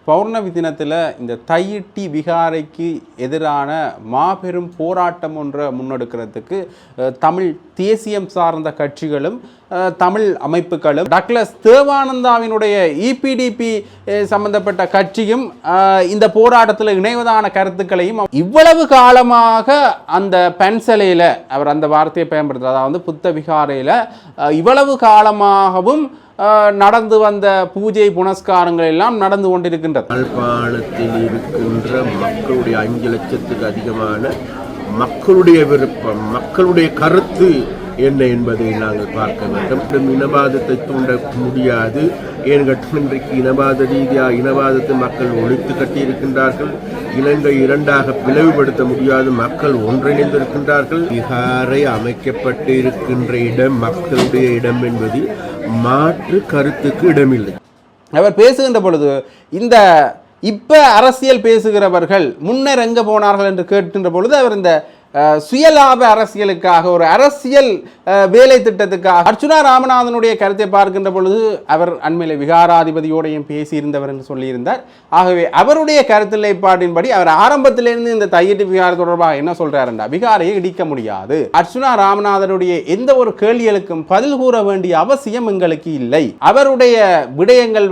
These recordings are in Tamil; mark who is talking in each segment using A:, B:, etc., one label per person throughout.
A: பௌர்ணமி தினத்தில் இந்த தையிட்டி விகாரைக்கு எதிரான மாபெரும் போராட்டம் ஒன்றை முன்னெடுக்கிறதுக்கு தமிழ் தேசியம் சார்ந்த கட்சிகளும் தமிழ் அமைப்புகளும் டக்ளஸ் தேவானந்தாவினுடைய இபிடிபி சம்பந்தப்பட்ட கட்சியும் இந்த போராட்டத்தில் இணைவதான கருத்துக்களையும் இவ்வளவு காலமாக அந்த பென்சலையில் அவர் அந்த வார்த்தையை பயன்படுத்துகிறார், அதாவது புத்த விகாரையில் இவ்வளவு காலமாகவும் நடந்து வந்த பூஜை புனஸ்காரங்கள் எல்லாம் நடந்து கொண்டிருக்கின்றது.
B: யாழ்ப்பாணத்தில் இருக்கின்ற மக்களுடைய 5 லட்சத்துக்கு அதிகமான மக்களுடைய விருப்பம், மக்களுடைய கருத்து என்ன என்பதை நாங்கள் பார்க்க வேண்டும். இனவாதத்தை தூண்ட முடியாது. ஏன்கட்டும் இன்றைக்கு இனவாத ரீதியாக இனவாதத்தை மக்கள் ஒழித்து கட்டியிருக்கின்றார்கள். இலங்கை 2ஆக பிளவுபடுத்த முடியாது. மக்கள் ஒன்றிணைந்திருக்கின்றார்கள். விகாரை அமைக்கப்பட்டு இருக்கின்ற இடம் மக்களுடைய இடம் என்பது மாற்று கருத்துக்கு இடமில்லை.
A: அவர் பேசுகின்ற பொழுது இந்த இப்ப அரசியல் பேசுகிறவர்கள் முன்னர் எங்க போனார்கள் என்று கேட்கின்ற பொழுது அவர் இந்த சுயலாப அரசியலுக்காக ஒரு அரசியல் வேலை திட்டத்துக்காக அர்ச்சுனா ராமநாதனுடைய கருத்தை பார்க்கின்ற பொழுது அவர் அண்மையில் விகாராதிபதியோடையும் பேசியிருந்தவர் என்று சொல்லியிருந்தார். ஆகவே அவருடைய கருத்து நிலைப்பாட்டின்படி அவர் ஆரம்பத்திலிருந்து இந்த தையிட்டு விகார தொடர்பாக என்ன சொல்றாருண்டா, விகாரையை இடிக்க முடியாது. அர்ச்சுனா ராமநாதனுடைய எந்த ஒரு கேள்விகளுக்கும் பதில் கூற வேண்டிய அவசியம் எங்களுக்கு இல்லை. அவருடைய விடயங்கள்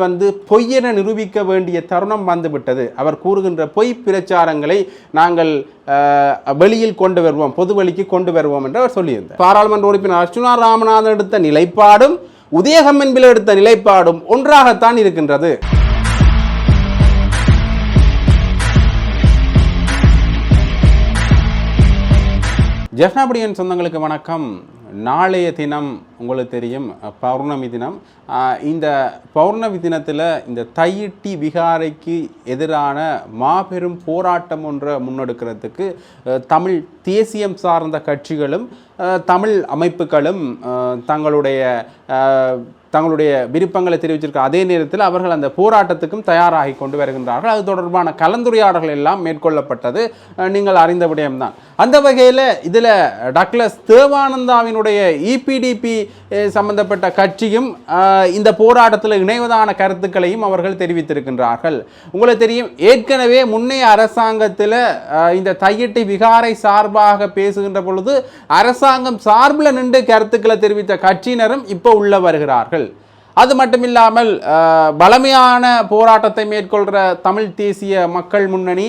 A: பொய்யென நிரூபிக்க வேண்டிய தருணம் வந்துவிட்டது. அவர் கூறுகின்ற பொய் பிரச்சாரங்களை நாங்கள் வெளியில் கொண்டு வருவோம், பொது வழிக்கு கொண்டு வருவோம் என்று அவர் சொல்லியிருந்தார். பாராளுமன்ற உறுப்பினர் அர்ச்சுனா ராமநாதன் எடுத்த நிலைப்பாடும் உதயகம் என்பில் எடுத்த நிலைப்பாடும் ஒன்றாகத்தான் இருக்கின்றது. ஜெஃப்னாபடியன் சொந்தங்களுக்கு வணக்கம். நாளைய தினம் உங்களுக்கு தெரியும் பௌர்ணமி தினம். இந்த பௌர்ணமி தினத்தில் இந்த தையிட்டி விகாரைக்கு எதிரான மாபெரும் போராட்டம் ஒன்றை முன்னெடுக்கிறதுக்கு தமிழ் தேசியம் சார்ந்த கட்சிகளும் தமிழ் அமைப்புகளும் தங்களுடைய விருப்பங்களை தெரிவிச்சிருக்க அதே நேரத்தில் அவர்கள் அந்த போராட்டத்துக்கும் தயாராகி கொண்டு வருகின்றார்கள். அது தொடர்பான கலந்துரையாடல்கள் எல்லாம் மேற்கொள்ளப்பட்டது நீங்கள் அறிந்த விடயம்தான். அந்த வகையில் இதில் டக்ளஸ் தேவானந்தாவினுடைய இபிடிபி சம்பந்தப்பட்ட கட்சியும் இந்த போராட்டத்தில் இணைவதான கருத்துக்களையும் அவர்கள் தெரிவித்திருக்கின்றார்கள். உங்களுக்கு தெரியும், ஏற்கனவே முன்னைய அரசாங்கத்தில் இந்த தையிட்டி விகாரை சார்பாக பேசுகின்ற பொழுது அரசாங்கம் சார்பில் நின்று கருத்துக்களை தெரிவித்த கட்சியினரும் இப்போ உள்ள வருகிறார்கள். அது மட்டுமில்லாமல் பலமையான போராட்டத்தை மேற்கொள்கிற தமிழ் தேசிய மக்கள் முன்னணி,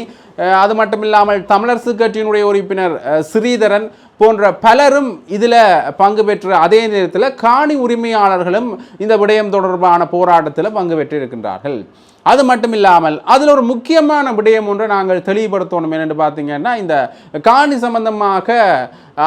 A: அது மட்டுமில்லாமல் தமிழரசு கட்சியினுடைய உறுப்பினர் ஸ்ரீதரன் போன்ற பலரும் இதில் பங்கு பெற்ற அதே நேரத்தில் காணி உரிமையாளர்களும் இந்த விடயம் தொடர்பான போராட்டத்தில் பங்கு பெற்றிருக்கின்றார்கள். அது மட்டும் இல்லாமல் அதில் ஒரு முக்கியமான விடயம் ஒன்று நாங்கள் தெளிவுபடுத்தணும். என்னென்று பார்த்தீங்கன்னா, இந்த காணி சம்பந்தமாக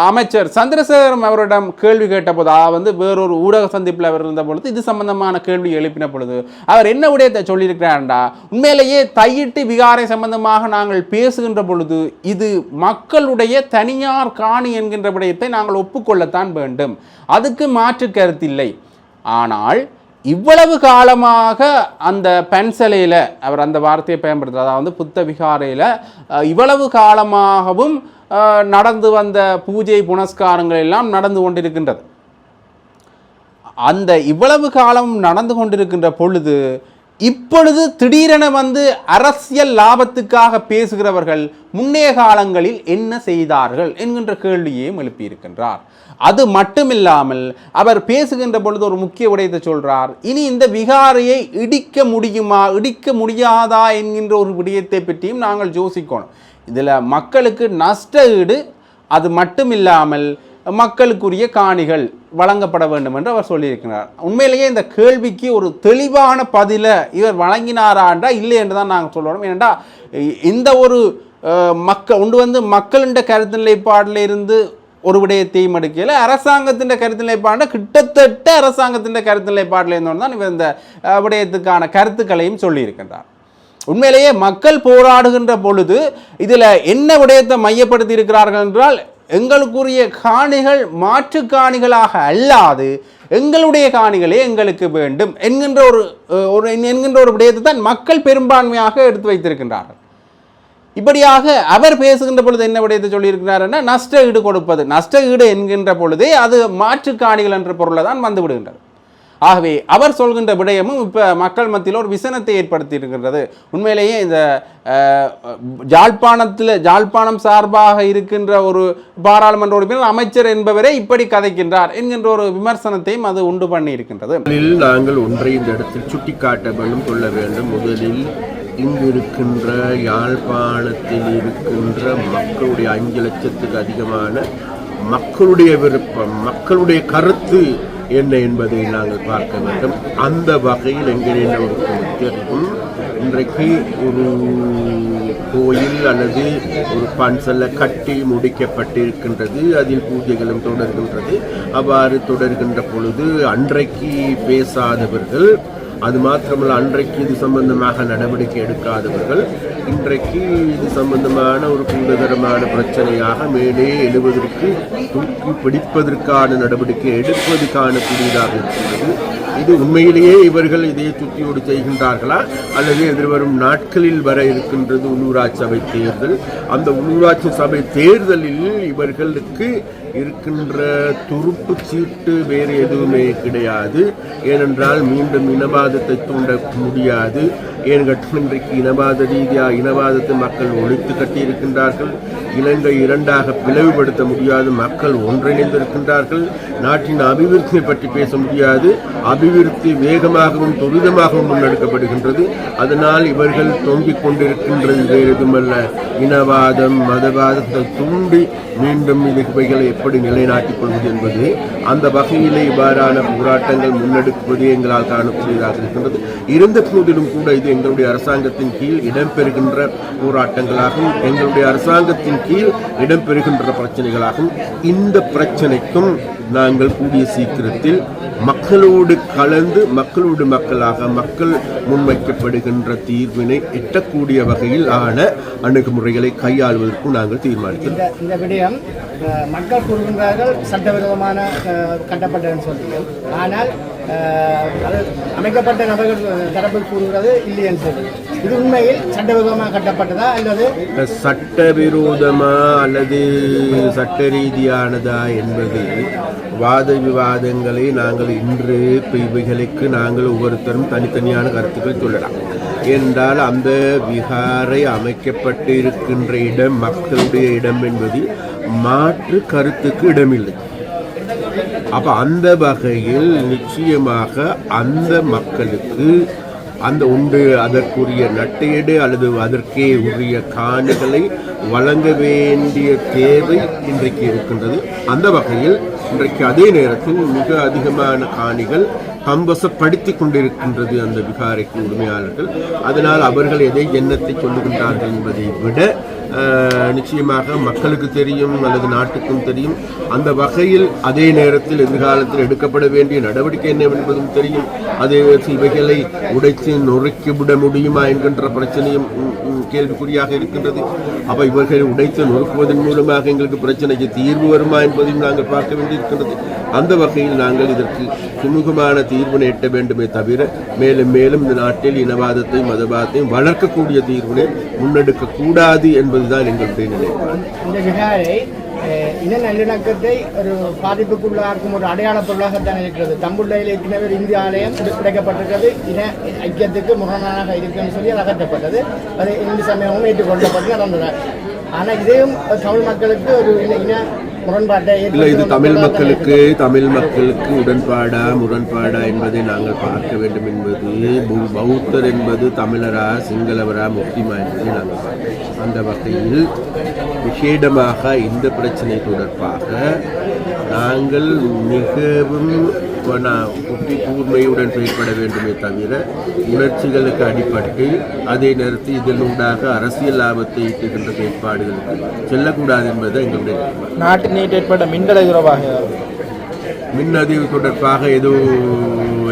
A: அமைச்சர் சந்திரசேகரம் அவரிடம் கேள்வி கேட்ட போது, வேறொரு ஊடக சந்திப்பில் அவர் இருந்த பொழுது இது சம்பந்தமான கேள்வி எழுப்பின பொழுது அவர் என்ன விடயத்தை சொல்லியிருக்கிறார்டா, உண்மையிலேயே தையிட்டு விகாரை சம்பந்தமாக நாங்கள் பேசுகின்ற பொழுது இது மக்களுடைய தனியார் காணி என்கின்ற விடயத்தை நாங்கள் ஒப்புக்கொள்ளத்தான் வேண்டும், அதுக்கு மாற்று கருத்தில்லை. ஆனால் இவ்வளவு காலமாக அந்த பென்சலையில் அவர் அந்த வார்த்தையை பயன்படுத்துகிறார், அதாவது புத்த விகாரையில் இவ்வளவு காலமாகவும் நடந்து வந்த பூஜை புனஸ்காரங்கள் எல்லாம் நடந்து கொண்டிருக்கின்றது. அந்த இவ்வளவு காலம் நடந்து கொண்டிருக்கின்ற பொழுது இப்பொழுது திடீரென அரசியல் லாபத்துக்காக பேசுகிறவர்கள் முன்னைய காலங்களில் என்ன செய்தார்கள் என்கின்ற கேள்வியையும் எழுப்பியிருக்கின்றார். அது மட்டுமில்லாமல் அவர் பேசுகின்ற பொழுது ஒரு முக்கிய விடயத்தை சொல்றார், இனி இந்த விகாரையை இடிக்க முடியுமா இடிக்க முடியாதா என்கின்ற ஒரு விடயத்தை பற்றியும் நாங்கள் யோசிக்கணும். இதில் மக்களுக்கு நஷ்ட ஈடு, அது மட்டுமில்லாமல் மக்களுக்குரிய காணிகள் வழங்கப்பட வேண்டும் என்று அவர் சொல்லியிருக்கிறார். உண்மையிலேயே இந்த கேள்விக்கு ஒரு தெளிவான பதிலை இவர் வழங்கினாராண்டா இல்லை என்று தான் நாங்கள் சொல்லணும். ஏனென்றா இந்த ஒரு மக்களின் கருத்து நிலைப்பாடில் இருந்து ஒரு விடயத்தையும் எடுக்கல, அரசாங்கத்தின் கருத்து நிலைப்பாடு கிட்டத்தட்ட அரசாங்கத்தின் கருத்து நிலைப்பாடில் இருந்தோன்னு தான் இவர் இந்த விடயத்துக்கான கருத்துக்களையும் சொல்லியிருக்கின்றார். உண்மையிலேயே மக்கள் போராடுகின்ற பொழுது இதில் என்ன விடயத்தை மையப்படுத்தி இருக்கிறார்கள் என்றால், எங்களுக்குரிய காணிகள் மாற்று காணிகளாக அல்லாது எங்களுடைய காணிகளே எங்களுக்கு வேண்டும் என்கின்ற ஒரு விடயத்தை தான் மக்கள் பெரும்பான்மையாக எடுத்து வைத்திருக்கின்றார்கள். இப்படியாக அவர் பேசுகின்ற பொழுது என்ன விடயத்தை சொல்லியிருக்கிறாருன்னா, நஷ்ட ஈடு கொடுப்பது, நஷ்ட ஈடு என்கின்ற பொழுதே அது மாற்று காணிகள் என்ற பொருளை தான் வந்து விடுகின்றது. ஆகவே அவர் சொல்கின்ற விடயமும் இப்போ மக்கள் மத்தியில் ஒரு விசனத்தை ஏற்படுத்தி இருக்கின்றது. உண்மையிலேயே இந்த ஜாழ்ப்பாணம் சார்பாக இருக்கின்ற ஒரு பாராளுமன்ற உறுப்பினர் அமைச்சர் என்பவரே இப்படி கதைக்கின்றார் என்கின்ற ஒரு விமர்சனத்தையும் அது உண்டு பண்ணி இருக்கின்றது.
B: நாங்கள் ஒன்றை இந்த இடத்தில் சுட்டிக்காட்ட வேண்டும், கொள்ள வேண்டும். முதலில் இங்கு இருக்கின்ற யாழ்ப்பாணத்தில் இருக்கின்ற மக்களுடைய 5 லட்சத்துக்கு அதிகமான மக்களுடைய விருப்பம், மக்களுடைய கருத்து என்ன என்பதை நாங்கள் பார்க்க வேண்டும். அந்த வகையில் எங்களுக்கும் இன்றைக்கு ஒரு கோயில் அல்லது ஒரு பன்சல்ல கட்டி முடிக்கப்பட்டிருக்கின்றது, அதில் பூஜைகளும் தொடர்கின்றது. அவ்வாறு தொடர்கின்ற பொழுது அன்றைக்கு பேசாதவர்கள், அது மாத்திரமல்ல அன்றைக்கு இது சம்பந்தமாக நடவடிக்கை எடுக்காதவர்கள் இன்றைக்கு இது சம்பந்தமான ஒரு பூதகரமான பிரச்சனையாக மேலே எழுவதற்கு தூக்கி பிடிப்பதற்கான நடவடிக்கை எடுப்பதற்கான கூடியதாக இருக்கிறது. இது உண்மையிலேயே இவர்கள் இதை சுத்தியோடு செய்கின்றார்களா அல்லது எதிர்வரும் நாட்களில் வர இருக்கின்றது உள்ளூராட்சி சபை தேர்தல். அந்த உள்ளூராட்சி சபை தேர்தலில் இவர்களுக்கு இருக்கின்ற துருப்பு சீட்டு வேறு எதுவுமே கிடையாது. ஏனென்றால் மீண்டும் இனவாதத்தை தூண்ட முடியாது. இன்றைக்கு இனவாத ரீதியாக இனவாதத்தை மக்கள் ஒழித்து கட்டியிருக்கின்றார்கள். இலங்கை 2ஆக பிளவுபடுத்த முடியாது, மக்கள் ஒன்றிணைந்திருக்கின்றார்கள். நாட்டின் அபிவிருத்தியை பற்றி பேச முடியாது, அபிவிருத்தி வேகமாகவும் துரிதமாகவும் முன்னெடுக்கப்படுகின்றது. அதனால் இவர்கள் தொங்கிக் கொண்டிருக்கின்றது வேறு எதுமல்ல, இனவாதம் மதவாதத்தை தூண்டி மீண்டும் இவைகளை எப்படி நிலைநாட்டிக் கொள்வது என்பது. அந்த வகையிலே இவ்வாறான போராட்டங்கள் முன்னெடுப்பது எங்களால் காணக்கூடியதாக இருக்கின்றது. இருந்த போதிலும் கூட இது எங்களுடைய அரசாங்கத்தின் கீழ் இடம்பெறுகின்ற போராட்டங்களாகும், எங்களுடைய அரசாங்கத்தின் கீழ் இடம்பெறுகின்ற பிரச்சனைகளாகும். இந்த பிரச்சனைக்கும் நாங்கள் கூடிய சீக்கிரத்தில் மக்களோடு கலந்து மக்களோடு மக்களாக மக்கள் முன்வைக்கப்படுகின்ற தீர்வினை எட்டக்கூடிய வகையில் ஆன அணுகுமுறைகளை கையாளுவதற்கும் நாங்கள் தீர்மானிக்கிறோம்.
C: இந்த விடயம் மக்கள் கூறுகின்றார்கள் சட்டவிரோதமான கட்டப்பட்டதுன்னு சொல்லி, ஆனால் அது அமைக்கப்பட்ட நபர்கள் தரப்பு கூறுகிறது இல்லைன்னு சொல்லி. இது உண்மையில் சட்டவிரோதமாக கட்டப்பட்டதா அல்லது
B: சட்டவிரோதமா அல்லது சட்ட ரீதியானதா என்பது வாத விவாதங்களை நாங்கள் இன்று இவைகளுக்கு நாங்கள் ஒவ்வொருத்தரும் தனித்தனியான கருத்துக்களை சொல்லலாம். என்றால் அந்த விகாரை அமைக்கப்பட்டு இருக்கின்ற இடம் மக்களுடைய இடம் என்பது மாற்று கருத்துக்கு இடமில்லை. அப்ப அந்த வகையில் நிச்சயமாக அந்த மக்களுக்கு அந்த உண்டு அதற்குரிய நட்டையீடு அல்லது அதற்கே உரிய காணிகளை வழங்க வேண்டிய தேவை இன்றைக்கு இருக்கின்றது. அந்த வகையில் இன்றைக்கு அதே நேரத்தில் மிக அதிகமான காணிகள் கம்பசப்படுத்திக் கொண்டிருக்கின்றது அந்த விகாரைக்கு உரிமையாளர்கள். அதனால் அவர்கள் எதை எண்ணத்தை சொல்லுகின்றார்கள் என்பதை விட நிச்சயமாக மக்களுக்கு தெரியும் அல்லது நாட்டுக்கும் தெரியும். அந்த வகையில் அதே நேரத்தில் எதிர்காலத்தில் எடுக்கப்பட வேண்டிய நடவடிக்கை என்ன என்பதும் தெரியும். அதே இவைகளை உடைத்து நொறுக்கிவிட முடியுமா என்கின்ற பிரச்சனையும் கேள்விக்குறியாக இருக்கின்றது. அப்ப இவர்களை உடைத்து நொறுக்குவதன் மூலமாக எங்களுக்கு பிரச்சனைக்கு தீர்வு வருமா என்பதையும் நாங்கள் பார்க்க வேண்டியிருக்கின்றது. அந்த வகையில் நாங்கள் இதற்கு சுமூகமான தீர்வினை எட்ட வேண்டுமே தவிர மேலும் மேலும் இந்த நாட்டில் இனவாதத்தையும் மதவாதத்தையும் வளர்க்கக்கூடிய தீர்வினை முன்னெடுக்க கூடாது என்பதுதான் எங்களுடைய நிலைப்பாடு.
C: இந்த விகாரை இன நல்லிணக்கத்தை ஒரு பாதிப்புக்குள்ளாக்கும் ஒரு அடையாள பொருளாகத்தான் இருக்கிறது. தம்புள்ளையில் ஏற்கனவே இந்திய ஆலயம் கிடைக்கப்பட்டிருக்கிறது. இன ஐக்கியத்துக்கு முரணாக இருக்குன்னு சொல்லி அது அகற்றப்பட்டது. அது இந்து சமயமும் ஏற்றுக்கொள்ளப்பட்டு நடந்தது. ஆனால் இதையும் தமிழ் மக்களுக்கு ஒரு இன முரண்பாட்டை
B: இது தமிழ் மக்களுக்கு உடன்பாடா முரண்பாடா என்பதை நாங்கள் பார்க்க வேண்டும். என்பது பௌத்தர் என்பது தமிழரா சிங்களவரா முஸ்லிமா என்பதை நாங்கள் பார்க்கிறோம். அந்த வகையில் விசேடமாக இந்த பிரச்சனை தொடர்பாக நாங்கள் மிகவும் புத்தி கூர்மையுடன் செயல்பட வேண்டுமே தவிர உணர்ச்சிகளுக்கு அடிபட்டு அதே நேரத்தில் இதனூடாக அரசியல் லாபத்தை ஈட்டுகின்ற செயற்பாடுகளுக்கு செல்லக்கூடாது என்பது எங்களுடைய
D: நாட்டு நீட் ஏற்பட்ட மின்னலை
B: மின்னதிவு தொடர்பாக ஏதோ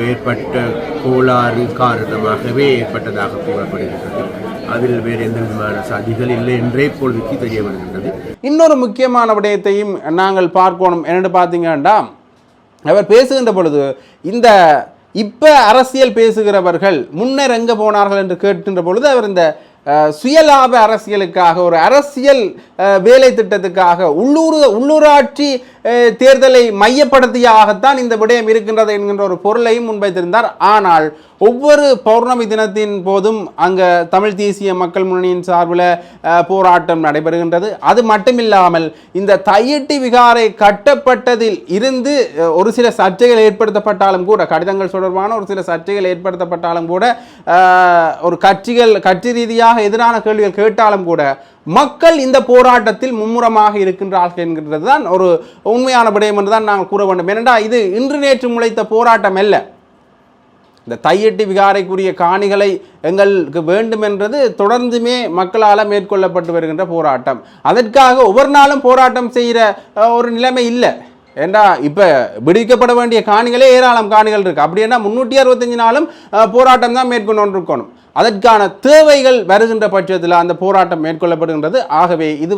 B: ஏற்பட்ட கோளாறு காரணமாகவே ஏற்பட்டதாக கூறப்படுகின்றது. அதில் வேறு எந்த விதமான சதிகள் இல்லை என்றே பொழுதுக்கு தெரிய வருகின்றது.
A: இன்னொரு முக்கியமான விடயத்தையும் நாங்கள் பார்க்கணும். என்னென்னு பார்த்தீங்கன்னா, அவர் பேசுகின்ற பொழுது இந்த இப்போ அரசியல் பேசுகிறவர்கள் முன்னர் எங்கே போனார்கள் என்று கேட்கின்ற பொழுது அவர் இந்த சுயலாப அரசியலுக்காக ஒரு அரசியல் வேலை திட்டத்துக்காக உள்ளூராட்சி தேர்தலை மையப்படுத்தியாகத்தான் இந்த விடயம் இருக்கின்றது என்கின்ற ஒரு பொருளையும் முன்வைத்திருந்தார். ஆனால் ஒவ்வொரு பௌர்ணமி தினத்தின் போதும் அங்கே தமிழ் தேசிய மக்கள் முன்னணியின் சார்பில் போராட்டம் நடைபெறுகின்றது. அது மட்டுமில்லாமல் இந்த தையிட்டி விகாரை கட்டப்பட்டதில் இருந்து ஒரு சில சர்ச்சைகள் ஏற்படுத்தப்பட்டாலும் கூட, கடிதங்கள் தொடர்பான ஒரு சில சர்ச்சைகள் ஏற்படுத்தப்பட்டாலும் கூட, ஒரு கட்சி ரீதியாக எதிரான கேள்விகள் கேட்டாலும் கூட மக்கள் இந்த போராட்டத்தில் மும்முரமாக இருக்கின்றார்கள் என்கின்றது தான் ஒரு உண்மையான விடயம் என்று தான் நாங்கள் கூற வேண்டும். ஏனென்றால் இது இன்று நேற்று முளைத்த போராட்டம் அல்ல. இந்த தையிட்டி விகாரைக்குரிய காணிகளை எங்களுக்கு வேண்டும் என்றது தொடர்ந்துமே மக்களால் மேற்கொள்ளப்பட்டு வருகின்ற போராட்டம். அதற்காக ஒவ்வொரு நாளும் போராட்டம் செய்கிற ஒரு நிலைமை இல்லை. ஏண்டா இப்போ விடுவிக்கப்பட வேண்டிய காணிகளே ஏராளம் காணிகள் இருக்குது. அப்படின்னா 365 நாளும் போராட்டம் தான் மேற்கொண்டு இருக்கணும். அதற்கான தேவைகள் வருகின்ற பட்சத்தில் அந்த போராட்டம் மேற்கொள்ளப்படுகின்றது. ஆகவே இது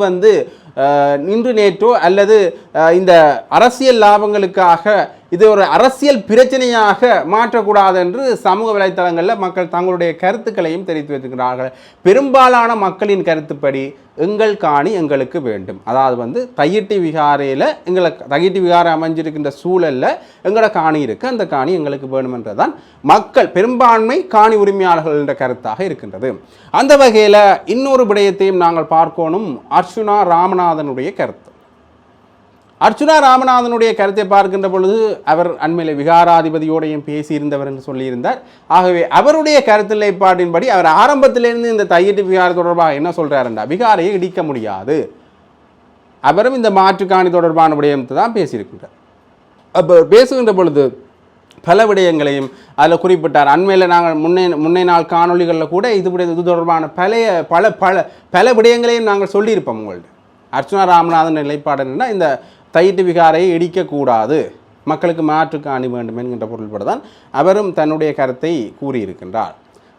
A: இன்று நேற்றோ அல்லது இந்த அரசியல் லாபங்களுக்காக இது ஒரு அரசியல் பிரச்சனையாக மாற்றக்கூடாது என்று சமூக வலைத்தளங்களில் மக்கள் தங்களுடைய கருத்துக்களையும் தெரிவித்து வைத்திருக்கிறார்கள். பெரும்பாலான மக்களின் கருத்துப்படி எங்கள் காணி எங்களுக்கு வேண்டும். அதாவது தையிட்டி விகாரையில் தையிட்டி விகாரை அமைஞ்சிருக்கின்ற சூழலில் எங்களோட காணி இருக்குது, அந்த காணி எங்களுக்கு வேணும் என்றுதான் மக்கள் பெரும்பான்மை காணி உரிமையாளர்கள் என்ற கருத்தாக இருக்கின்றது. அந்த வகையில் இன்னொரு விடயத்தையும் நாங்கள் பார்க்கணும். அர்ச்சுனா ராமநாதனுடைய கருத்து. அர்ச்சுனா ராமநாதனுடைய கருத்தை பார்க்கின்ற பொழுது அவர் அண்மையில் விகாராதிபதியோடையும் பேசியிருந்தவர் என்று சொல்லியிருந்தார். ஆகவே அவருடைய கருத்து நிலைப்பாட்டின்படி அவர் ஆரம்பத்திலிருந்து இந்த தையிட்டி விகாரை தொடர்பாக என்ன சொல்கிறாருண்டா, விகாரையை இடிக்க முடியாது. அவரும் இந்த மாற்றுக்காணி தொடர்பான விடயத்தை தான் பேசியிருக்கின்றார். அப்போ பேசுகின்ற பொழுது பல விடயங்களையும் அதில் குறிப்பிட்டார். அண்மையில் நாங்கள் முன்னே நாள் காணொலிகளில் கூட இது தொடர்பான பல விடயங்களையும் நாங்கள் சொல்லியிருப்போம் உங்கள்கிட்ட. அர்ச்சுனா ராமநாதன் நிலைப்பாடு என்னன்னா, இந்த தையிட்டி விகாரையை இடிக்கக்கூடாது, மக்களுக்கு மாற்று காணி வேண்டும் என்கின்ற பொருள்பட தான் அவரும் தன்னுடைய கருத்தை கூறியிருக்கின்றார்.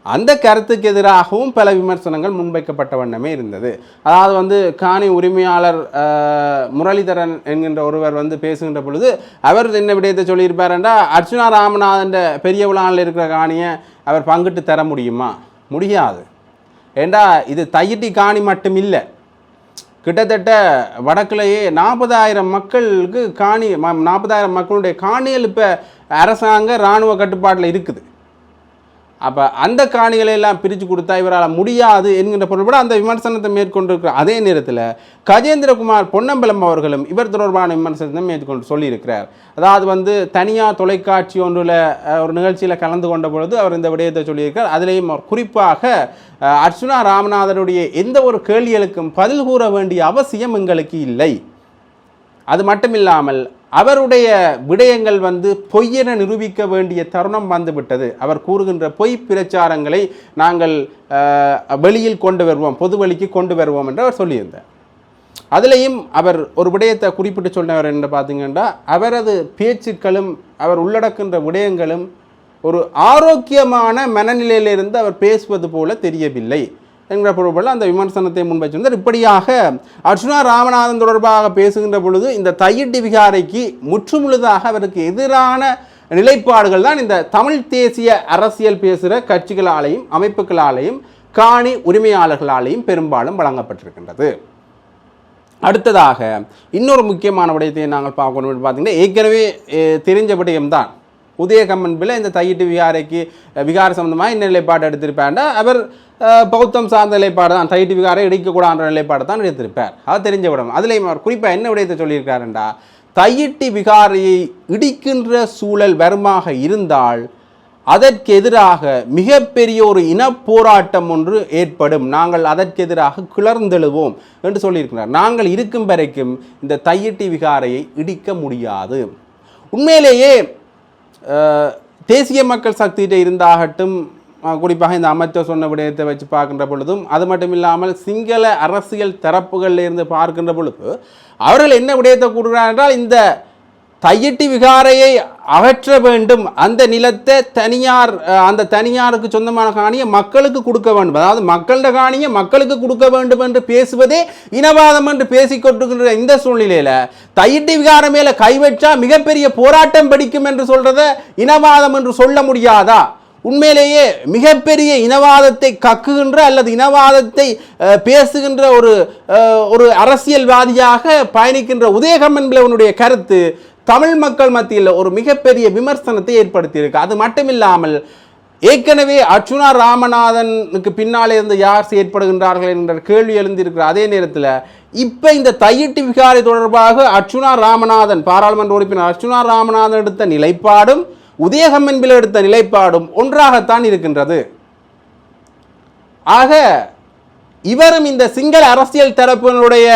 A: அந்த கருத்துக்கு எதிராகவும் பல விமர்சனங்கள் முன்வைக்கப்பட்ட வண்ணமே இருந்தது. அதாவது காணி உரிமையாளர் முரளிதரன் என்கின்ற ஒருவர் பேசுகின்ற பொழுது அவர் என்ன விடயத்தை சொல்லியிருப்பார் என்றால், அர்ச்சுனா ராமநாதன் பெரிய விழாவில் இருக்கிற காணியை அவர் பங்கிட்டு தர முடியுமா? முடியாது. ஏண்டா இது தையிட்டி காணி மட்டும் இல்லை, கிட்டத்தட்ட வடக்கிலேயே 40,000 மக்களுக்கு காணி, 40,000 மக்களுடைய காணிகள் இப்போ அரசாங்க இராணுவ கட்டுப்பாட்டில் இருக்குது. அப்போ அந்த காணிகளை எல்லாம் பிரித்து கொடுத்தா இவரால் முடியாது என்கின்ற பொருள்பட அந்த விமர்சனத்தை மேற்கொண்டிருக்கிற அதே நேரத்தில் கஜேந்திரகுமார் பொன்னம்பலம் அவர்களும் இவர் தொடர்பான விமர்சனத்தை மேற்கொண்டு சொல்லியிருக்கிறார். அதாவது தனியார் தொலைக்காட்சி ஒன்றில் ஒரு நிகழ்ச்சியில் கலந்து கொண்ட பொழுது அவர் இந்த விடயத்தை சொல்லியிருக்கிறார். அதிலேயும் குறிப்பாக அர்ச்சுனா ராமநாதனுடைய எந்த ஒரு கேள்விகளுக்கும் பதில் கூற வேண்டிய அவசியம் எங்களுக்கு இல்லை. அது மட்டுமில்லாமல் அவருடைய விடயங்கள் பொய்யென நிரூபிக்க வேண்டிய தருணம் வந்துவிட்டது. அவர் கூறுகின்ற பொய் பிரச்சாரங்களை நாங்கள் வெளியில் கொண்டு வருவோம், பொது வழிக்கு கொண்டு வருவோம் என்று அவர் சொல்லியிருந்தார். அதிலையும் அவர் ஒரு விடயத்தை குறிப்பிட்டு சொன்னவர் என்று பார்த்தீங்கன்னா, அவரது பேச்சுக்களும் அவர் உள்ளடக்கின்ற விடயங்களும் ஒரு ஆரோக்கியமான மனநிலையிலிருந்து அவர் பேசுவது போல தெரியவில்லை என்கிற பொருள் அந்த விமர்சனத்தை முன்வைச்சிருந்தார். இப்படியாக அர்ச்சுனா ராமநாதன் தொடர்பாக பேசுகின்ற பொழுது இந்த தையிட்டி விகாரைக்கு முற்றுமுழுதாக அவருக்கு எதிரான நிலைப்பாடுகள் தான் இந்த தமிழ் தேசிய அரசியல் பேசுகிற கட்சிகளாலேயும் அமைப்புகளாலேயும் காணி உரிமையாளர்களாலேயும் பெரும்பாலும் வழங்கப்பட்டிருக்கின்றது. அடுத்ததாக இன்னொரு முக்கியமான விடயத்தை நாங்கள் பார்க்கணும். பார்த்தீங்கன்னா, ஏற்கனவே தெரிஞ்ச விடயம்தான். உதயகம்மன்பில் இந்த தையிட்டி விகாரை சம்பந்தமாக என்ன நிலைப்பாடு எடுத்திருப்பார்னா, அவர் பௌத்தம் சார்ந்த நிலைப்பாடு தான், தையிட்டி விகாரை இடிக்கக்கூடாத நிலைப்பாடு தான் எடுத்திருப்பார். அது தெரிஞ்ச விடம். அதுலேயும் அவர் குறிப்பாக என்ன விடயத்தை சொல்லியிருக்காருண்டா, தையிட்டி விகாரையை இடிக்கின்ற சூழல் வருமாக இருந்தால் அதற்கு எதிராக மிகப்பெரிய ஒரு இனப்போராட்டம் ஒன்று ஏற்படும், நாங்கள் அதற்கு எதிராக கிளர்ந்தெழுவோம் என்று சொல்லியிருக்கிறார். நாங்கள் இருக்கும் வரைக்கும் இந்த தையிட்டி விகாரையை இடிக்க முடியாது. உண்மையிலேயே தேசிய மக்கள் சக்தியிட்ட இருந்தாகட்டும், குறிப்பாக இந்த அமைச்சர் சொன்ன விடயத்தை வச்சு பார்க்கின்ற பொழுதும், அது மட்டும் இல்லாமல் சிங்கள அரசியல் தரப்புகளில் இருந்து பார்க்கின்ற பொழுது அவர்கள் என்ன விடயத்தை கூறுகிறார் என்றால், இந்த தையிட்டி விகாரையை அகற்ற வேண்டும், அந்த நிலத்தை அந்த தனியாருக்கு சொந்தமான காணியை மக்களுக்கு கொடுக்க வேண்டும், அதாவது மக்களோட காணியை மக்களுக்கு கொடுக்க வேண்டும் என்று பேசுவதே இனவாதம் என்று பேசிக்கொண்டிருக்கின்ற இந்த சூழ்நிலையில் தையிட்டி விகாரை மேலே கை வச்சா மிகப்பெரிய போராட்டம் படிக்கும் என்று சொல்றத இனவாதம் என்று சொல்ல முடியாதா? உண்மையிலேயே மிகப்பெரிய இனவாதத்தை கக்குகின்ற அல்லது இனவாதத்தை பேசுகின்ற ஒரு அரசியல்வாதியாக பயணிக்கின்ற உதயகம் என்பவனுடைய கருத்து தமிழ் மக்கள் மத்தியில் ஒரு மிகப்பெரிய விமர்சனத்தை ஏற்படுத்தியிருக்கு. அது மட்டுமில்லாமல் ஏற்கனவே அர்ச்சுனா ராமநாதனுக்கு பின்னாலே இருந்து யார் செயற்படுகின்றார்கள் என்ற கேள்வி எழுந்திருக்கிற அதே நேரத்தில் இப்போ இந்த தையிட்டி விகாரை தொடர்பாக அர்ச்சுனா ராமநாதன் பாராளுமன்ற உறுப்பினர் அர்ச்சுனா ராமநாதன் எடுத்த நிலைப்பாடும் உதயகம் என்பில் எடுத்த நிலைப்பாடும் ஒன்றாகத்தான் இருக்கின்றது. ஆக இவரும் இந்த சிங்கள அரசியல் தரப்பினுடைய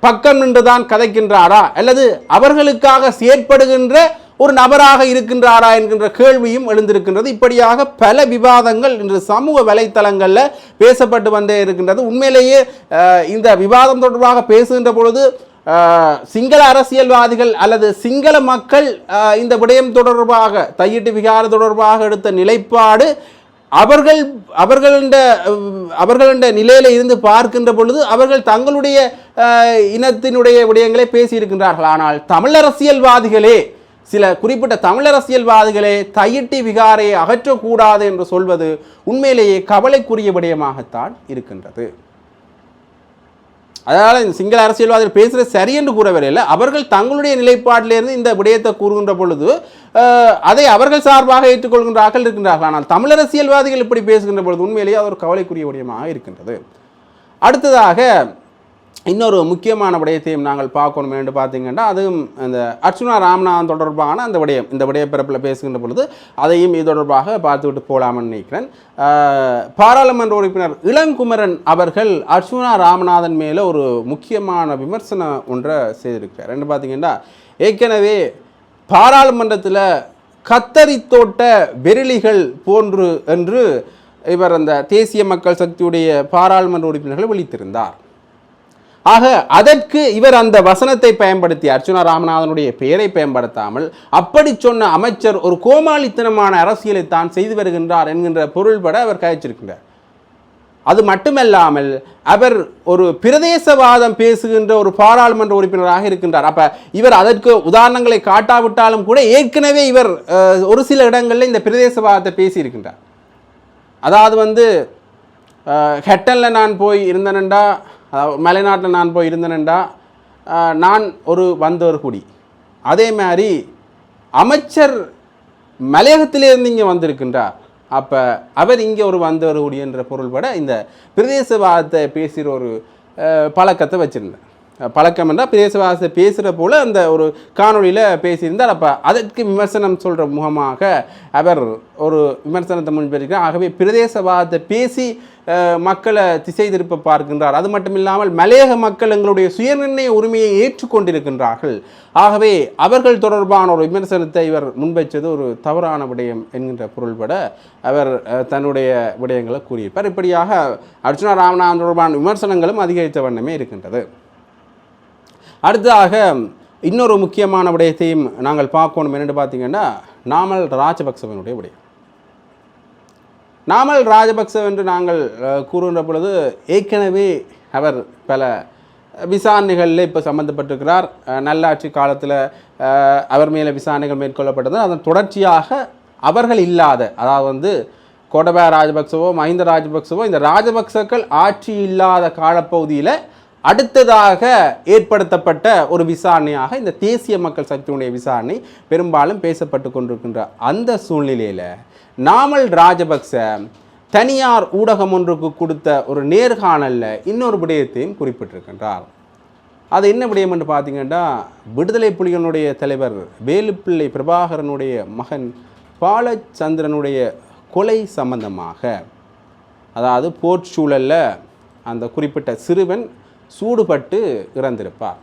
A: பக்கம் நின்றுதான் கதைக்கின்றாரா அல்லது அவர்களுக்காக செயற்படுகின்ற ஒரு நபராக இருக்கின்றாரா என்கின்ற கேள்வியும் எழுந்திருக்கின்றது. இப்படியாக பல விவாதங்கள் இன்று சமூக வலைத்தளங்களில் பேசப்பட்டு வந்தே இருக்கின்றது. உண்மையிலேயே இந்த விவாதம் தொடர்பாக பேசுகின்ற பொழுது சிங்கள அரசியல்வாதிகள் அல்லது சிங்கள மக்கள் இந்த விடயம் தொடர்பாக தையிட்டு விகார தொடர்பாக எடுத்த நிலைப்பாடு அவர்களுடைய நிலையில இருந்து பார்க்கின்ற பொழுது அவர்கள் தங்களுடைய இனத்தினுடைய விடயங்களை பேசியிருக்கின்றார்கள். ஆனால் தமிழ் அரசியல்வாதிகளே சில குறிப்பிட்ட தமிழ் அரசியல்வாதிகளே தையிட்டி விகாரையை அகற்றக்கூடாது என்று சொல்வது உண்மையிலேயே கவலைக்குரிய விடயமாகத்தான் இருக்கின்றது. அதனால் இந்த சிங்கள அரசியல்வாதிகள் பேசுகிறது சரி என்று கூறவில்லை. அவர்கள் தங்களுடைய நிலைப்பாட்டிலிருந்து இந்த விடயத்தை கூறுகின்ற பொழுது அதை அவர்கள் சார்பாக ஏற்றுக்கொள்கின்றார்கள் இருக்கின்றார்கள். ஆனால் தமிழ் அரசியல்வாதிகள் இப்படி பேசுகின்ற பொழுது உண்மையிலேயே அது ஒரு கவலைக்குரிய விடயமாக இருக்கின்றது. அடுத்ததாக இன்னொரு முக்கியமான விடயத்தையும் நாங்கள் பார்க்கணும் என்று பார்த்தீங்கன்னா அதுவும் இந்த அர்ச்சுனா ராமநாதன் தொடர்பான அந்த விடயம் இந்த விடயப்பிறப்பில் பேசுகின்ற பொழுது அதையும் இது தொடர்பாக பார்த்துவிட்டு போகலாம்னு நினைக்கிறேன். பாராளுமன்ற உறுப்பினர் இளங்குமரன் அவர்கள் அர்ச்சுனா ராமநாதன் மேலே ஒரு முக்கியமான விமர்சனம் ஒன்றை செய்திருக்கிறார். என்று பார்த்தீங்கன்னா ஏற்கனவே பாராளுமன்றத்தில் கத்தரி தோட்ட வெறிலிகள் போன்று என்று இவர் அந்த தேசிய மக்கள் சக்தியுடைய பாராளுமன்ற உறுப்பினர்களை விழித்திருந்தார். ஆக அதற்கு இவர் அந்த வசனத்தை பயன்படுத்தி அர்ச்சுனா ராமநாதனுடைய பெயரை பயன்படுத்தாமல் அப்படி சொன்ன அமைச்சர் ஒரு கோமாளித்தனமான அரசியலை தான் செய்து வருகின்றார் என்கின்ற பொருள்பட அவர் கழிச்சிருக்கின்றார். அது மட்டுமல்லாமல் அவர் ஒரு பிரதேசவாதம் பேசுகின்ற ஒரு பாராளுமன்ற உறுப்பினராக இருக்கின்றார். அப்ப இவர் அதற்கு உதாரணங்களை காட்டாவிட்டாலும் கூட ஏற்கனவே இவர் ஒரு சில இடங்களில் இந்த பிரதேசவாதத்தை பேசியிருக்கின்றார். அதாவது ஹெட்டனில் நான் போய் இருந்தேனண்டா மலைநாட்டில் நான் போய் இருந்தேனண்டா நான் வந்தவர் குடி, அதே மாதிரி அமைச்சர் மலையகத்திலிருந்து இங்கே வந்திருக்கின்றார், அப்போ அவர் இங்கே வந்தவர் குடி என்ற பொருள்பட இந்த பிரதேசவாதத்தை பேசுகிற ஒரு பழக்கத்தை வச்சுருந்தேன். பழக்கம் என்றால் பிரதேசவாதத்தை பேசுகிற போல் அந்த ஒரு காணொலியில் பேசியிருந்தார். அப்போ அதற்கு விமர்சனம் சொல்கிற முகமாக அவர் ஒரு விமர்சனத்தை முன்வைக்கிறார். ஆகவே பிரதேசவாதத்தை பேசி மக்களை திசை திருப்ப பார்க்கின்றார். அது மட்டும் இல்லாமல் மலையக மக்கள் எங்களுடைய சுயநிர்ணய உரிமையை ஏற்றுக்கொண்டிருக்கின்றார்கள், ஆகவே அவர்கள் தொடர்பான ஒரு விமர்சனத்தை இவர் முன்வைச்சது ஒரு தவறான விடயம் என்கின்ற பொருள்பட அவர் தன்னுடைய விடயங்களை கூறியிருப்பார். இப்படியாக அர்ச்சுனா ராமநாதன் தொடர்பான விமர்சனங்களும் அதிகரித்த வண்ணமே இருக்கின்றது. அடுத்ததாக இன்னொரு முக்கியமான விடயத்தையும் நாங்கள் பார்க்கணும் என்னென்னு பார்த்தீங்கன்னா நாமல் ராஜபக்சவனுடைய விடயம். நாமல் ராஜபக்ச என்று நாங்கள் கூறுகின்ற பொழுது ஏற்கனவே அவர் பல விசாரணைகளில் இப்போ சம்மந்தப்பட்டிருக்கிறார். நல்லாட்சி காலத்தில் அவர் மேலே விசாரணைகள் மேற்கொள்ளப்பட்டது. அதன் தொடர்ச்சியாக அவர்கள் இல்லாத அதாவது கோடபாய ராஜபக்சவோ மஹிந்த ராஜபக்சவோ இந்த ராஜபக்சக்கள் ஆட்சி இல்லாத காலப்பகுதியில் அடுத்ததாக ஏற்படுத்தப்பட்ட ஒரு விசாரணையாக இந்த தேசிய மக்கள் சக்தியுடைய விசாரணை பெரும்பாலும் பேசப்பட்டு கொண்டிருக்கின்ற அந்த சூழ்நிலையில் நாமல் ராஜபக்ச தனியார் ஊடகம் ஒன்றுக்கு கொடுத்த ஒரு நேர்காணலில் இன்னொரு விடயத்தையும் குறிப்பிட்டிருக்கின்றார். அது என்ன விடயம் என்று பார்த்தீங்கன்னா விடுதலை புலிகளுடைய தலைவர் வேலுப்பிள்ளை பிரபாகரனுடைய மகன் பாலச்சந்திரனுடைய கொலை சம்பந்தமாக, அதாவது போர்ச் சூழலில் அந்த குறிப்பிட்ட சிறுவன் சூடுபட்டு இறந்திருப்பார்.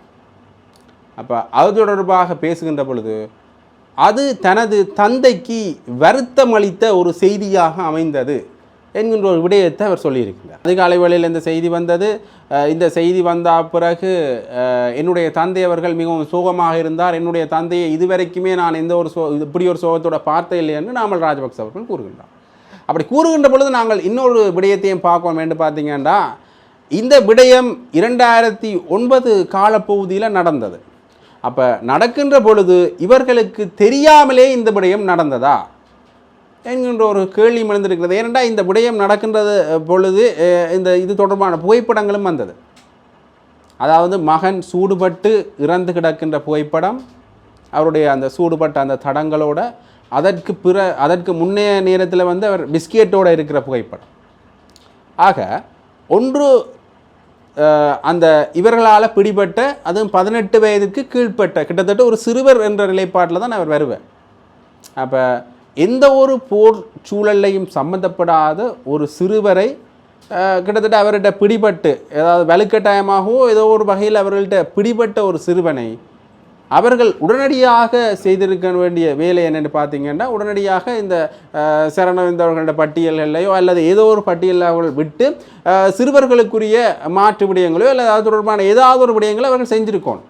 A: அப்போ அது தொடர்பாக பேசுகின்ற பொழுது அது தனது தந்தைக்கு வருத்தம் அளித்த ஒரு செய்தியாக அமைந்தது என்கின்ற ஒரு விடயத்தை அவர் சொல்லியிருக்கிறார். அதிகாலை வேளையில் இந்த செய்தி வந்தது. இந்த செய்தி வந்த பிறகு என்னுடைய தந்தை அவர்கள் மிகவும் சோகமாக இருந்தார். என்னுடைய தந்தையை இதுவரைக்குமே நான் எந்த ஒரு இப்படி ஒரு சோகத்தோட பார்த்தே இல்லை என்று நாமல் ராஜபக்ச அவர்கள் கூறுகின்றார். அப்படி கூறுகின்ற பொழுது நாங்கள் இன்னொரு விடயத்தையும் பார்க்க வேண்டும் பார்த்தீங்கன்னா இந்த விடயம் 2009 காலப்பகுதியில் நடந்தது. அப்போ நடக்கின்ற பொழுது இவர்களுக்கு தெரியாமலே இந்த விடயம் நடந்ததா என்கின்ற ஒரு கேள்வி எழுந்திருக்கிறது. ஏனென்றால் இந்த விடயம் நடக்கின்றது பொழுது இது தொடர்பான புகைப்படங்களும் வந்தது. அதாவது மகன் சூடுபட்டு இறந்து கிடக்கின்ற புகைப்படம், அவருடைய அந்த சூடுபட்ட அந்த தடங்களோட, அதற்கு முன்னைய நேரத்தில் வந்து அவர் பிஸ்கெட்டோடு இருக்கிற புகைப்படம். ஆக ஒன்று அந்த இவர்களால் பிடிபட்ட, அதுவும் 18 வயதுக்கு கீழ்ப்பட்ட கிட்டத்தட்ட ஒரு சிறுவர் என்ற நிலைப்பாட்டில் தான் அவர் வருவார். அப்போ எந்த ஒரு போர் சூழலையும் சம்மந்தப்படாத ஒரு சிறுவரை கிட்டத்தட்ட அவர்கிட்ட பிடிபட்டு, ஏதாவது வலுக்கட்டாயமாகவோ ஏதோ ஒரு வகையில் அவர்கள்ட்ட பிடிபட்ட ஒரு சிறுவனை அவர்கள் உடனடியாக செய்திருக்க வேண்டிய வேலை என்னென்னு பார்த்தீங்கன்னா, உடனடியாக இந்த சரணடைந்தவர்களோட பட்டியல்களையோ அல்லது ஏதோ ஒரு பட்டியலில் அவர்கள் விட்டு சிறுவர்களுக்குரிய மாற்று விடயங்களோ அல்லது அது தொடர்பான ஏதாவது ஒரு விடயங்களை அவர்கள் செஞ்சுருக்கணும்.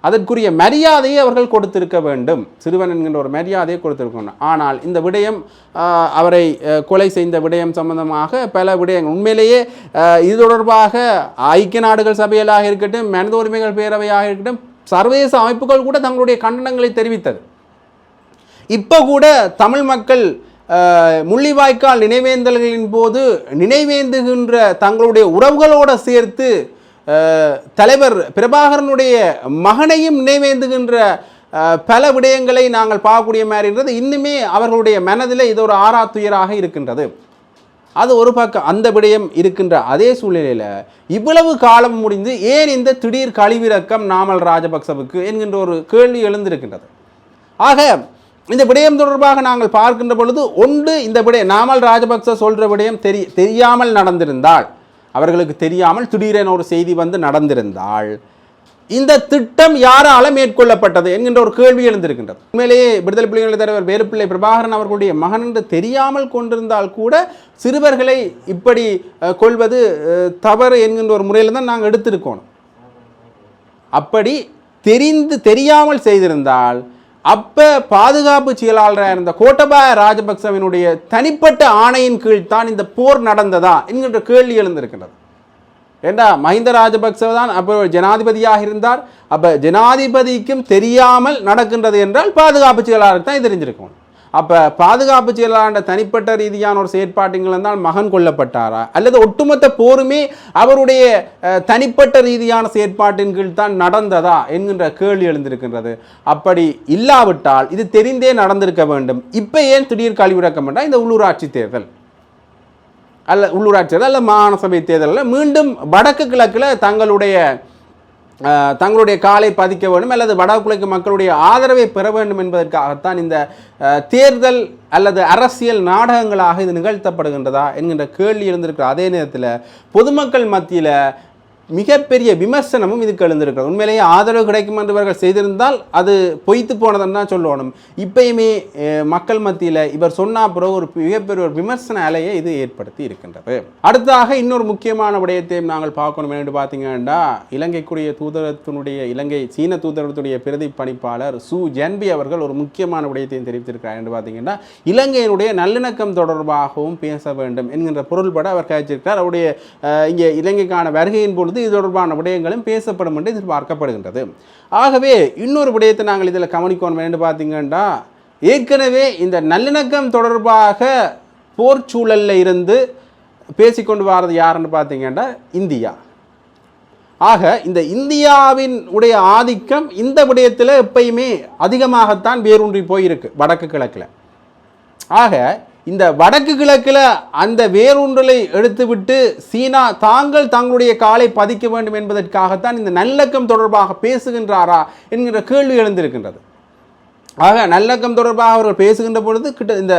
A: அதற்குரிய மரியாதையை அவர்கள் கொடுத்திருக்க வேண்டும். சிறுவன் என்கின்ற ஒரு மரியாதையை கொடுத்திருக்கணும். ஆனால் இந்த விடயம், அவரை கொலை செய்த விடயம் சம்பந்தமாக பல விடயங்கள் உண்மையிலேயே இது தொடர்பாக ஐக்கிய நாடுகள் சபையிலாக இருக்கட்டும், மனித உரிமைகள் பேரவையாக இருக்கட்டும், சர்வதேச அமைப்புகள் கூட தங்களுடைய கண்டனங்களை தெரிவித்தது. இப்போ கூட தமிழ் மக்கள் முள்ளிவாய்க்கால் நினைவேந்தல்களின் போது நினைவேந்துகின்ற தங்களுடைய உறவுகளோடு சேர்த்து தலைவர் பிரபாகரனுடைய மகனையும் நினைவேந்துகின்ற பல விடயங்களை நாங்கள் பார்க்கக்கூடிய மாதிரி இருந்தது. இன்னுமே அவர்களுடைய மனதில் இது ஒரு ஆறாத்துயராக இருக்கின்றது. அது ஒரு பக்கம் அந்த விடயம் இருக்கின்ற அதே சூழ்நிலையில் இவ்வளவு காலம் முடிந்து ஏன் இந்த திடீர் கழிவிறக்கம் நாமல் ராஜபக்சவுக்கு என்கின்ற ஒரு கேள்வி எழுந்திருக்கின்றது. ஆக இந்த விடயம் தொடர்பாக நாங்கள் பார்க்கின்ற பொழுது ஒன்று, இந்த விடயம் நாமல் ராஜபக்ச சொல்கிற விடயம் தெரியாமல் நடந்திருந்தால், அவர்களுக்கு தெரியாமல் திடீரென ஒரு செய்தி வந்து நடந்திருந்தால் இந்த திட்டம் யாரால மேற்கொள்ளப்பட்டது என்கின்ற ஒரு கேள்வி எழுந்திருக்கின்றது. உண்மையிலேயே விடுதலை புலிகள் தலைவர் வேலுப்பிள்ளை பிரபாகரன் அவர்களுடைய மகன் என்று தெரியாமல் கொண்டிருந்தால் கூட சிறுவர்களை இப்படி கொள்வது தவறு என்கின்ற ஒரு முறையில் தான் நாங்கள் எடுத்திருக்கோம். அப்படி தெரியாமல் செய்திருந்தால் அப்போ பாதுகாப்பு செயலாளராக இருந்த கோட்டபாய ராஜபக்சவினுடைய தனிப்பட்ட ஆணையின் கீழ் தான் இந்த போர் நடந்ததா என்கின்ற கேள்வி எழுந்திருக்கின்றது. ஏண்டா மஹிந்த ராஜபக்ச தான் அப்போ ஜனாதிபதியாக இருந்தார். அப்போ ஜனாதிபதிக்கும் தெரியாமல் நடக்கின்றது என்றால் பாதுகாப்பு செயலாளருக்கு தான் தெரிஞ்சிருக்கும். அப்போ பாதுகாப்பு செயலாளர் தனிப்பட்ட ரீதியான ஒரு செயற்பாட்டுகள் இருந்தால் மகன் கொல்லப்பட்டாரா அல்லது ஒட்டுமொத்த போருமே அவருடைய தனிப்பட்ட ரீதியான செயற்பாட்டின் கீழ் தான் நடந்ததா என்கின்ற கேள்வி எழுந்திருக்கின்றது. அப்படி இல்லாவிட்டால் இது தெரிந்தே நடந்திருக்க வேண்டும். இப்போ ஏன் திடீர் கழிவிறக்கம் என்றால் இந்த உள்ளூராட்சி தேர்தல் உள்ளூராட்சி தேர்தல் அல்ல மாகாண சபை தேர்தலில் மீண்டும் வடக்கு கிழக்கில் தங்களுடைய காலை பதிக்க வேண்டும் அல்லது வடகிழக்கு மக்களுடைய ஆதரவை பெற வேண்டும் என்பதற்காகத்தான் இந்த தேர்தல் அல்லது அரசியல் நாடகங்களாக இது நிகழ்த்தப்படுகின்றதா என்கின்ற கேள்வி எழுந்திருக்கிற அதே நேரத்தில் பொதுமக்கள் மத்தியில் மிகப்பெரிய விமர்சனமும் இதுக்கு எழுந்திருக்கிறது. உண்மையிலேயே ஆதரவு கிடைக்கும் என்று இவர்கள் செய்திருந்தால் அது பொய்த்து போனதுன்னு தான் சொல்லணும். இப்பயுமே மக்கள் மத்தியில் இவர் சொன்ன பிறகு ஒரு மிகப்பெரிய ஒரு விமர்சன அலையை இது ஏற்படுத்தி இருக்கின்றது. அடுத்ததாக இன்னொரு முக்கியமான விடயத்தையும் நாங்கள் பார்க்கணும் என்று பார்த்தீங்கன்னா, இலங்கைக்குரிய இலங்கை சீன தூதரகத்துடைய பிரதி பணிப்பாளர் சு ஜன்பி அவர்கள் ஒரு முக்கியமான விடயத்தையும் தெரிவித்திருக்கிறார் என்று பார்த்தீங்கன்னா, இலங்கையினுடைய நல்லிணக்கம் தொடர்பாகவும் பேச வேண்டும் என்கின்ற பொருள்பட அவர் கழிச்சிருக்கிறார். அவருடைய இங்கே இலங்கைக்கான வருகையின் பொழுது இது தொடர்பான விடயங்களும் பேசப்படும் என்று எதிர்பார்க்கப்படுகின்றது. ஆகவே இன்னொரு விடயத்தை நாங்கள் இதில் கவனிக்கணும் என்று பார்த்தீங்கன்னா, ஏற்கனவே இந்த நல்லிணக்கம் தொடர்பாக போர் சூழலில் இருந்து பேசிக்கொண்டு வர்றது யாருன்னு பார்த்தீங்கன்னா இந்தியா. ஆக இந்த இந்தியாவின் உடைய ஆதிக்கம் இந்த விடயத்தில் எப்பயுமே அதிகமாகத்தான் வேரூன்றி போயிருக்கு வடக்கு கிழக்கில். ஆக இந்த வடக்கு கிழக்கில் அந்த வேரூன்றலை எடுத்துவிட்டு சீனா தங்களுடைய காலை பதிக்க வேண்டும் என்பதற்காகத்தான் இந்த நல்லிணக்கம் தொடர்பாக பேசுகின்றாரா என்கிற கேள்வி எழுந்திருக்கின்றது. ஆக நல்லிணக்கம் தொடர்பாக அவர்கள் பேசுகின்ற பொழுது இந்த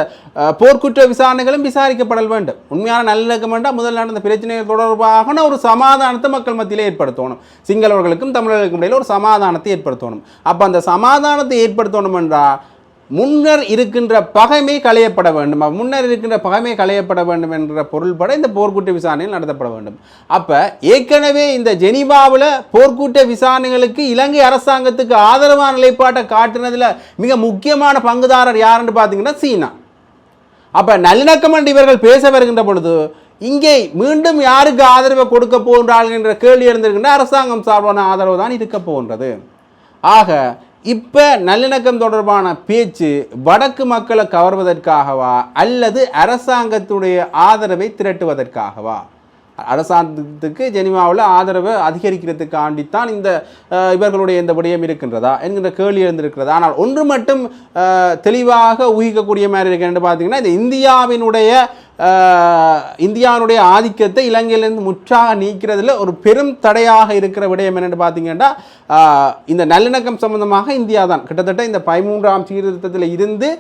A: போர்க்குற்ற விசாரணைகளும் விசாரிக்கப்பட வேண்டும். உண்மையான நல்லிணக்கம் என்றால் முதல் நடந்த பிரச்சனைகள் தொடர்பாக ஒரு சமாதானத்தை மக்கள் மத்தியிலே ஏற்படுத்தணும். சிங்களவர்களுக்கும் தமிழர்களுக்கும் இடையில் ஒரு சமாதானத்தை ஏற்படுத்தணும். அப்போ அந்த சமாதானத்தை ஏற்படுத்தணும் என்றால் முன்னர் இருக்கின்ற பகைமை களையப்பட வேண்டும். முன்னர் இருக்கின்ற பகைமை களையப்பட வேண்டும் என்ற பொருள்பட இந்த போர்க்குற்ற விசாரணைகள் நடத்தப்பட வேண்டும். அப்போ ஏற்கனவே இந்த ஜெனீவாவில் போர்க்குற்ற விசாரணைகளுக்கு இலங்கை அரசாங்கத்துக்கு ஆதரவான நிலைப்பாட்டை காட்டுனதில் மிக முக்கியமான பங்குதாரர் யாருன்னு பார்த்தீங்கன்னா சீனா. அப்போ நல்லிணக்கம் என்று இவர்கள் பேச வருகின்ற பொழுது இங்கே மீண்டும் யாருக்கு ஆதரவை கொடுக்க போகின்றார்கள் என்ற கேள்வி இருந்திருக்கின்ற அரசாங்கம் சார்பான ஆதரவு தான் இருக்க போகின்றது. ஆக இப்போ நல்லிணக்கம் தொடர்பான பேச்சு வடக்கு மக்களை கவர்வதற்காகவா அல்லது அரசாங்கத்துடைய ஆதரவை திரட்டுவதற்காகவா? அரசாங்கத்துக்கு ஜெனீவாவில் ஆதரவை அதிகரிக்கிறதுக்காண்டித்தான் இந்த இவர்களுடைய இந்த விடயம் இருக்கின்றதா என்கின்ற கேள்வி எழுந்திருக்கிறது. ஆனால் ஒன்று மட்டும் தெளிவாக ஊகிக்கக்கூடிய மாதிரி இருக்குன்னு பார்த்தீங்கன்னா, இந்த இந்தியாவினுடைய ஆதிக்கத்தை இலங்கையிலிருந்து முற்றாக நீக்கிறதுல ஒரு பெரும் தடையாக இருக்கிற விடயம் என்னென்னு பார்த்தீங்கன்னா, இந்த நல்லிணக்கம் சம்பந்தமாக இந்தியா தான் கிட்டத்தட்ட இந்த 13ஆம் சீர்திருத்தத்தில் இருந்து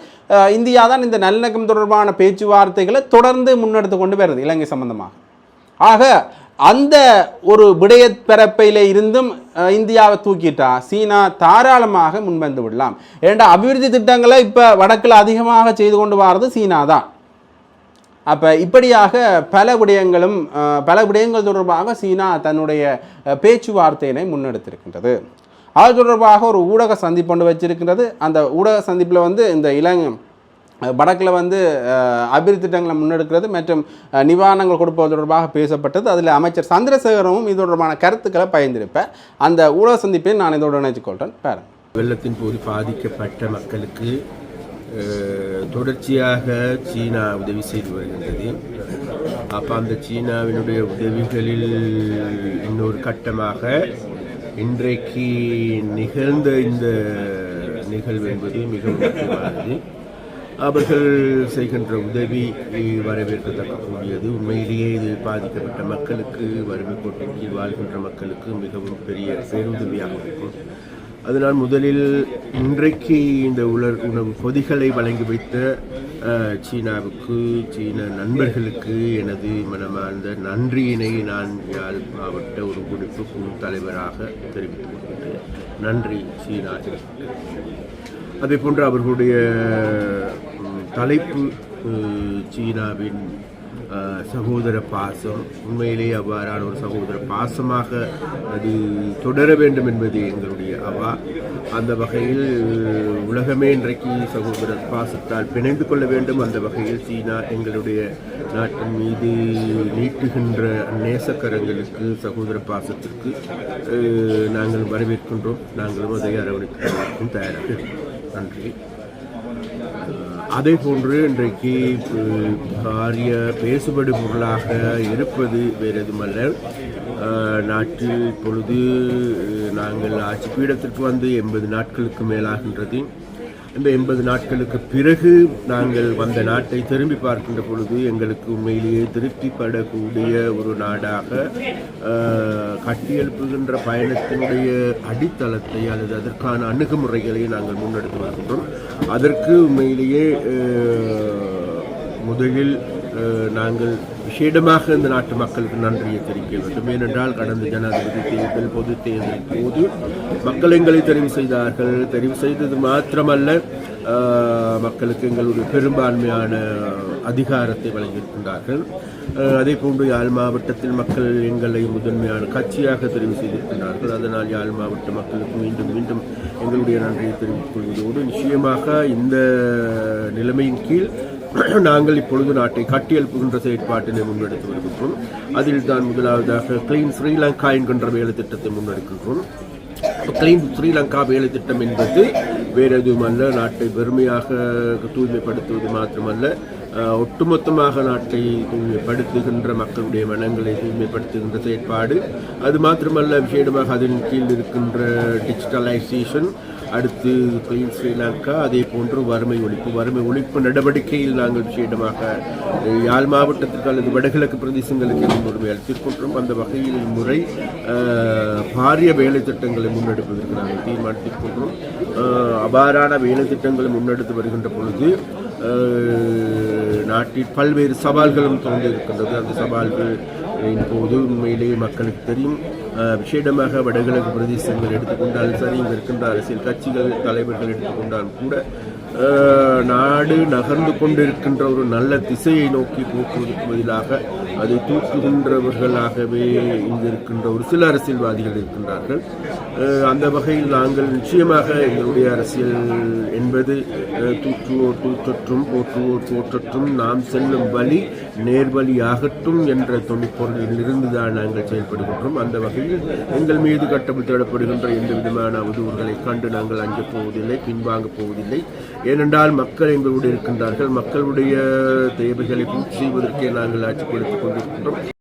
A: இந்தியா தான் இந்த நல்லிணக்கம் தொடர்பான பேச்சுவார்த்தைகளை தொடர்ந்து முன்னெடுத்து கொண்டு வருது இலங்கை சம்பந்தமாக. ஆக அந்த ஒரு விடயப்பரப்பையில் இருந்தும் இந்தியாவை தூக்கிட்டா சீனா தாராளமாக முன்வந்து விடலாம். ஏன்னா அபிவிருத்தி திட்டங்களை இப்போ வடக்கில் அதிகமாக செய்து கொண்டு வர்றது சீனா தான். அப்போ இப்படியாக பல விடயங்கள் தொடர்பாக சீனா தன்னுடைய பேச்சுவார்த்தையினை முன்னெடுத்திருக்கின்றது. அது தொடர்பாக ஒரு ஊடக சந்திப்பு ஒன்று வச்சிருக்கின்றது. அந்த ஊடக சந்திப்பில் இந்த வடக்கில் அபிவிருத்தி திட்டங்களை முன்னெடுக்கிறது மற்றும் நிவாரணங்கள் கொடுப்பது தொடர்பாக பேசப்பட்டது. அதில் அமைச்சர் சந்திரசேகரமும் இது தொடர்பான கருத்துக்களை பயந்திருப்பேன். அந்த ஊடக சந்திப்பை நான் இதோடு நினைச்சுக்கொள்கிறேன். பாருங்கள்,
B: வெள்ளத்தின் போது பாதிக்கப்பட்ட மக்களுக்கு தொடர்ச்சியாக சீனா உதவி செய்து வருகின்றது. அப்போ அந்த சீனாவினுடைய உதவிகளில் இன்னொரு கட்டமாக இன்றைக்கு நிகழ்ந்த இந்த நிகழ்வு என்பது மிகவும் முக்கியமானது. அவர்கள் செய்கின்ற உதவி வரவேற்கத்தக்கக்கூடியது. உண்மையிலேயே இது பாதிக்கப்பட்ட மக்களுக்கு, வறுமை கோட்டின் கீழ் வாழ்கின்ற மக்களுக்கு மிகவும் பெரிய பேருதவியாக இருக்கும். அதனால் முதலில் இன்றைக்கு இந்த உணவு பொதிகளை வழங்கி வைத்த சீனாவுக்கு, சீன நண்பர்களுக்கு எனது மனமார்ந்த நன்றியினை நான் யாழ் மாவட்ட ஒருங்கிணைப்பு குழு தலைவராக தெரிவித்துக் கொள்கிறேன். நன்றி சீனா. அதே போன்று அவர்களுடைய தலைப்பு சீனாவின் சகோதர பாசம். உண்மையிலேயே அவ்வாறான ஒரு சகோதர பாசமாக அது தொடர வேண்டும் என்பது எங்களுடைய அவா. அந்த வகையில் உலகமே இன்றைக்கு சகோதர பாசத்தால் பிணைந்து கொள்ள வேண்டும். அந்த வகையில் சீனா எங்களுடைய நாட்டின் மீது நீட்டுகின்ற நேசக்கரங்களுக்கு, சகோதர பாசத்திற்கு நாங்கள் வரவேற்கின்றோம். நாங்களும் அதை அரவணைக்கும் தயாராக இருக்கிறோம். நன்றி. அதே போன்று இன்றைக்கு பாரிய பேசுபடு பொருளாக இருப்பது வேறு எதுமல்ல, நாட்டில் இப்பொழுது நாங்கள் ஆட்சி பீடத்திற்கு 80 நாட்களுக்கு மேலாகின்றது. இந்த 80 நாட்களுக்கு பிறகு நாங்கள் வந்த நாட்டை திரும்பி பார்க்கின்ற பொழுது எங்களுக்கு உண்மையிலேயே திருப்திப்படக்கூடிய ஒரு நாடாக கட்டியெழுப்புகின்ற பயணத்தினுடைய அடித்தளத்தை அல்லது அதற்கான அணுகுமுறைகளை நாங்கள் முன்னெடுத்து வருகின்றோம். அதற்கு உண்மையிலேயே முதலில் நாங்கள் விசேடமாக இந்த நாட்டு மக்களுக்கு நன்றியை தெரிவிக்க வேண்டும். ஏனென்றால் கடந்த ஜனாதிபதி தேர்தல், பொது தேர்தலின் போது மக்கள் எங்களை தெரிவு செய்தார்கள். தெரிவு செய்தது மாத்திரமல்ல, மக்களுக்கு எங்களுடைய பெரும்பான்மையான அதிகாரத்தை வழங்கியிருக்கின்றார்கள். அதே போன்று யாழ் மாவட்டத்தில் மக்கள் எங்களை முதன்மையான கட்சியாக தெரிவு செய்திருக்கின்றார்கள். அதனால் யாழ் மாவட்ட மக்களுக்கு மீண்டும் மீண்டும் எங்களுடைய நன்றியை தெரிவித்துக் கொள்வதோடு, நிச்சயமாக இந்த நிலைமையின் கீழ் நாங்கள் இப்பொழுது நாட்டை கட்டியெழுப்புகின்ற செயற்பாட்டினை முன்னெடுத்து வருகின்றோம். அதில் தான் முதலாவதாக கிளீன் ஸ்ரீலங்கா என்கின்ற வேலை திட்டத்தை முன்னெடுக்கின்றோம். கிளீன் ஸ்ரீலங்கா வேலை திட்டம் என்பது வேறு எதுவுமல்ல, நாட்டை வெறுமையாக தூய்மைப்படுத்துவது மாத்திரமல்ல, ஒட்டுமொத்தமாக நாட்டை தூய்மைப்படுத்துகின்ற, மக்களுடைய மனங்களை தூய்மைப்படுத்துகின்ற செயற்பாடு. அது மாத்திரமல்ல, விசேடமாக அதன் கீழ் இருக்கின்ற டிஜிட்டலைசேஷன், அடுத்து கிளீன் ஸ்ரீலங்கா, அதே போன்று வறுமை ஒழிப்பு நடவடிக்கையில் நாங்கள் விசேடமாக யாழ் மாவட்டத்திற்கு அல்லது வடகிழக்கு பிரதேசங்களுக்கு முன்னுரிமை அளித்திருக்கின்றோம். அந்த வகையில் முறை பாரிய வேலை திட்டங்களை முன்னெடுப்பதற்கு நாங்கள் தீர்மானித்திருக்கின்றோம். அவ்வாறான வேலை திட்டங்களை முன்னெடுத்து வருகின்ற பொழுது நாட்டில் பல்வேறு சவால்களும் தோன்றியிருக்கின்றது. அந்த சவால்கள் இப்போது உண்மையிலேயே மக்களுக்கு தெரியும். விசேடமாக வடகிழக்கு பிரதேசங்கள் எடுத்துக்கொண்டாலும் சரி, இங்கே இருக்கின்ற அரசியல் கட்சிகள் தலைவர்கள் எடுத்துக்கொண்டாலும் கூட நாடு நகர்ந்து கொண்டிருக்கின்ற ஒரு நல்ல திசையை நோக்கி போக்குவதற்கு பதிலாக அதை தூக்குகின்றவர்களாகவே இங்கு இருக்கின்ற ஒரு சில அரசியல்வாதிகள் இருக்கின்றார்கள். அந்த வகையில் நாங்கள் நிச்சயமாக எங்களுடைய அரசியல் என்பது தூற்றுவோர் தூற்றற்றும் போற்றுவோர் போற்றற்றும் நாம் செல்லும் வழி நேர்வழியாகட்டும் என்ற தொனிப்பொருளில் இருந்துதான் நாங்கள் செயல்படுகின்றோம். அந்த வகையில் எங்கள் மீது கட்டமைத்திடப்படுகின்ற எந்த விதமான அவதூறுகளை கண்டு நாங்கள் அஞ்சப் போவதில்லை, பின்வாங்கப் போவதில்லை. ஏனென்றால் மக்கள் எங்களோடு இருக்கின்றார்கள். மக்களுடைய தேவைகளை பூர்த்தி செய்வதற்கே நாங்கள் ஆட்சி கொடுத்துக் கொண்டிருக்கின்றோம்.